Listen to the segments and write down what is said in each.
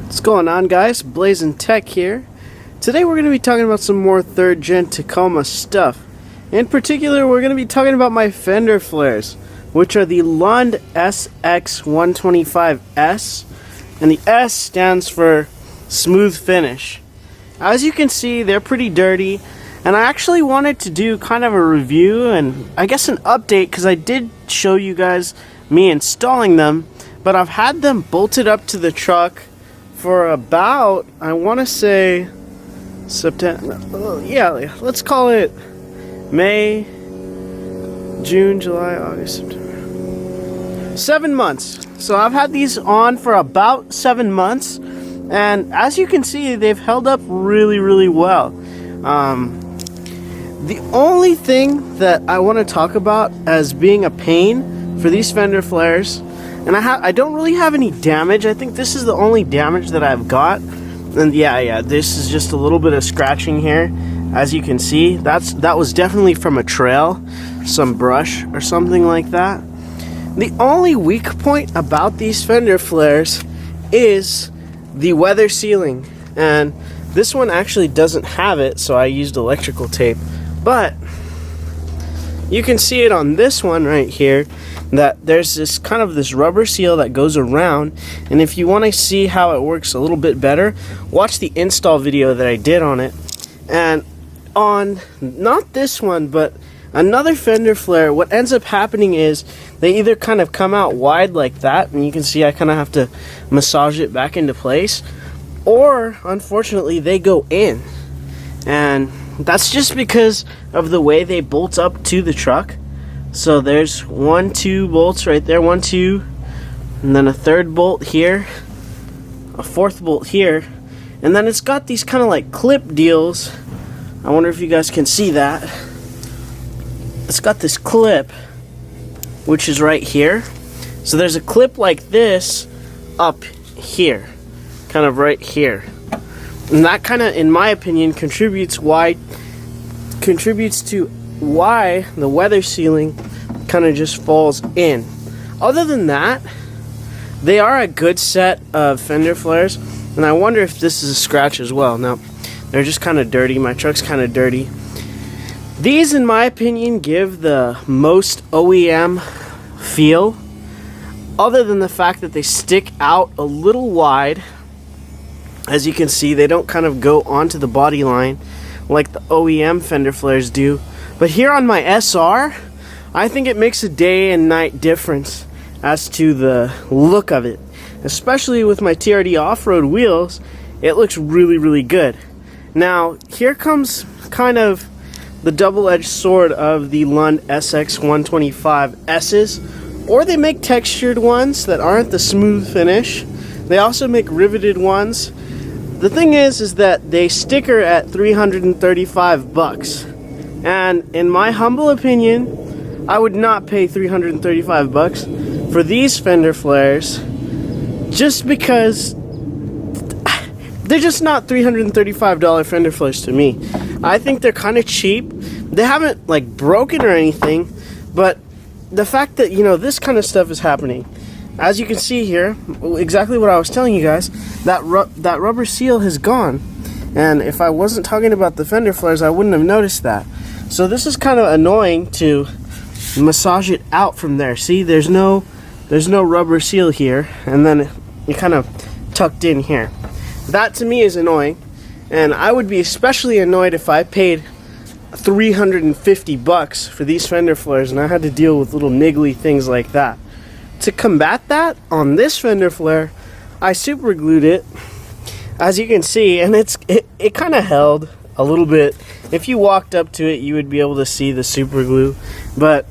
What's going on, guys? Blazing Tech here. Today we're going to be talking about some more 3rd Gen Tacoma stuff. In particular, we're going to be talking about my Fender Flares, which are the Lund SX125S, and the S stands for smooth finish. As you can see, they're pretty dirty, and I actually wanted to do kind of a review and I guess an update, because I did show you guys me installing them, but I've had them bolted up to the truck for about, I want to say, September, yeah, let's call it May, June, July, August, September. 7 months. So I've had these on for about 7 months, and as you can see, they've held up really, really well. The only thing that I want to talk about as being a pain for these Fender Flares, and I don't really have any damage. I think this is the only damage that I've got. And yeah, this is just a little bit of scratching here. As you can see, that was definitely from a trail, some brush or something like that. The only weak point about these Fender Flares is the weather sealing. And this one actually doesn't have it, so I used electrical tape. But you can see it on this one right here, that there's this kind of this rubber seal that goes around, and if you want to see how it works a little bit better, watch the install video that I did on it. And on not this one, but another Fender Flare, what ends up happening is they either kind of come out wide like that, and you can see I kind of have to massage it back into place, or unfortunately they go in, and that's just because of the way they bolt up to the truck. So there's 1, 2 bolts right there, 1, 2, and then a 3rd bolt here, a 4th bolt here, and then it's got these kind of like clip deals. I wonder if you guys can see that. It's got this clip, which is right here. So there's a clip like this up here, kind of right here. And that kind of, in my opinion, contributes to why the weather sealing kind of just falls in. Other than that, they are a good set of Fender Flares, and I wonder if this is a scratch as well. Now, they're just kind of dirty. My truck's kind of dirty. These, in my opinion, give the most OEM feel, other than the fact that they stick out a little wide. As you can see, they don't kind of go onto the body line like the OEM Fender Flares do. But here on my SR, I think it makes a day and night difference as to the look of it. Especially with my TRD off-road wheels, it looks really, really good. Now, here comes kind of the double-edged sword of the Lund SX125S's, or they make textured ones that aren't the smooth finish. They also make riveted ones. The thing is that they sticker at $335, and in my humble opinion, I would not pay $335 for these Fender Flares, just because they're just not $335 Fender Flares to me. I think they're kind of cheap. They haven't like broken or anything, but the fact that, you know, this kind of stuff is happening. As you can see here, exactly what I was telling you guys, that rubber seal has gone. And if I wasn't talking about the Fender Flares, I wouldn't have noticed that. So this is kind of annoying to massage it out from there. See, there's no rubber seal here, and then it kind of tucked in here. That to me is annoying, and I would be especially annoyed if I paid $350 for these Fender Flares and I had to deal with little niggly things like that. To combat that, on this Fender Flare, I super glued it, as you can see, and it kind of held a little bit. If you walked up to it, you would be able to see the super glue. But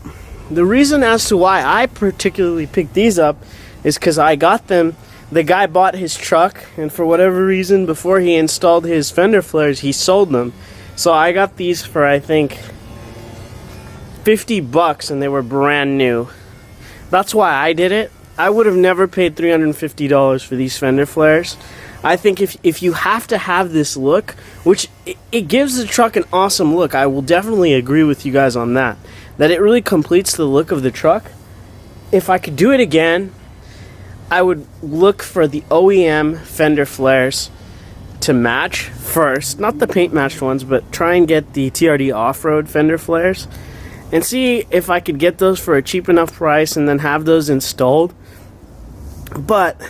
the reason as to why I particularly picked these up is because I got them. The guy bought his truck, and for whatever reason, before he installed his Fender Flares, he sold them. So I got these for, I think, $50, and they were brand new. That's why I did it. I would have never paid $350 for these Fender Flares. I think if you have to have this look, which it gives the truck an awesome look, I will definitely agree with you guys on that. That it really completes the look of the truck. If I could do it again, I would look for the OEM Fender Flares to match first, not the paint matched ones, but try and get the TRD off-road Fender Flares and see if I could get those for a cheap enough price and then have those installed. But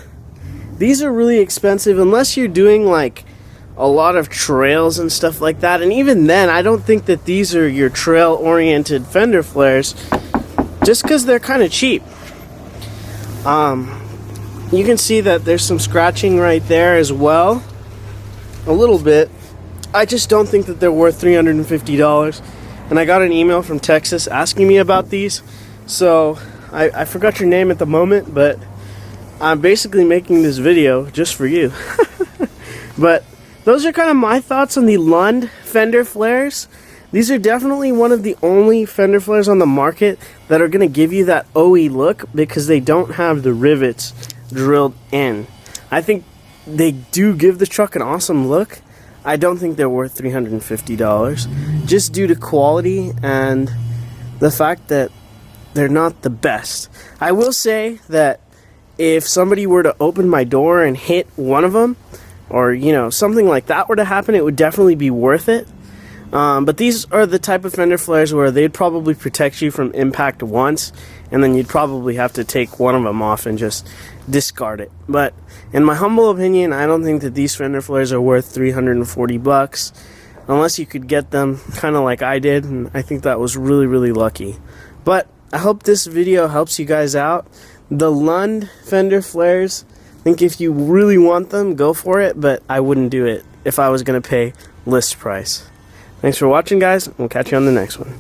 these are really expensive unless you're doing like a lot of trails and stuff like that, and even then I don't think that these are your trail oriented Fender Flares just because they're kind of cheap. You can see that there's some scratching right there as well, a little bit. I just don't think that they're worth $350. And I got an email from Texas asking me about these, so I forgot your name at the moment, but I'm basically making this video just for you. But those are kind of my thoughts on the Lund Fender Flares. These are definitely one of the only Fender Flares on the market that are going to give you that OE look because they don't have the rivets drilled in. I think they do give the truck an awesome look. I don't think they're worth $350 just due to quality and the fact that they're not the best. I will say that if somebody were to open my door and hit one of them, or you know, something like that were to happen, it would definitely be worth it. But these are the type of Fender Flares where they'd probably protect you from impact once, and then you'd probably have to take one of them off and just discard it. But in my humble opinion, I don't think that these Fender Flares are worth $340 unless you could get them kind of like I did, and I think that was really, really lucky. But I hope this video helps you guys out. The Lund Fender Flares, I think if you really want them, go for it, but I wouldn't do it if I was going to pay list price. Thanks for watching, guys. We'll catch you on the next one.